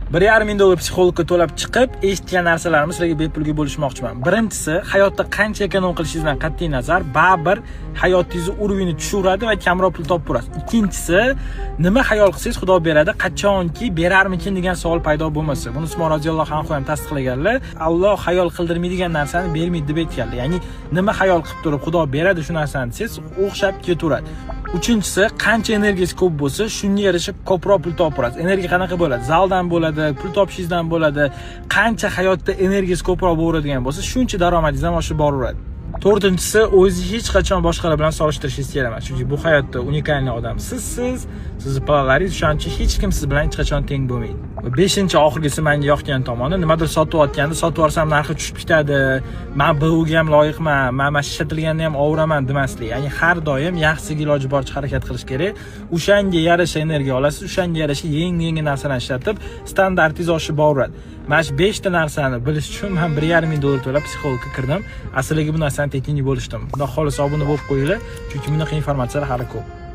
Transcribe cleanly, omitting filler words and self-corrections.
$1,5 ming psixologga to'lab chiqib, eshitgan narsalarimni sizlarga bepulga bo'lishmoqchiman. Birinchisi, hayotda qancha ekonom qilishingizdan qat'iy nazar, baribir hayotingizni urovini tushiradi va kamroq pul topib turasiz. Ikkinchisi, nima xayol qilsangiz Xudo beradi, qachonki berarmikin degan savol paydo bo'lmasa. Buni Usmon roziyallohu anhu ham tasdiqlaganlar. Alloh xayol qildirmaydigan narsani bermaydi deb aytganlar. Ya'ni nima xayol qilib turib Xudo beradi shu narsani desangiz, o'xshab ketaveradi. Uchinchisi, qancha energiyangiz ko'p bo'lsa, shunga yarasha ko'proq pul topasiz. Energiya qanaqa bo'ladi? Zaldan bo'ladi, pul topishingizdan bo'ladi. Qancha hayotda energiyangiz ko'proq bo'ladigan bo'lsa, shuncha daromadingiz ham oshib boraveradi. To'rtinchisi, o'zingizni hech qachon boshqalar bilan solishtirishingiz kerak emas. Chunki bu hayotda unikalniy odam sizsiz, sizning planlaringiz shuning hech kim siz bilan hech qachon teng bo'lmaydi. Va beshinchi, oxirgisi menga yoqgan tomoni, nimadir sotayotganda sotib yuborsam narxi tushib ketadi, men BUga ham loyiqman, men ishlatilganni ham ovuraman demaslik. Ya'ni har doim yaxshiga iloji boricha harakat qilish kerak. O'shanga yarasha energiya olasiz, o'shanga yarasha yangi narsalarni ishlatib, standartingiz oshib boraveradi. Mana shu 5 ta narsani bilish uchun men $1,5 ming to'lab psixologga kirdim. Asliga bu narsani tekinga bo'lishdim. Xudo xolisa obuna bo'lib qo'yinglar, chunki bunaqa informatsiyalar hali ko'p.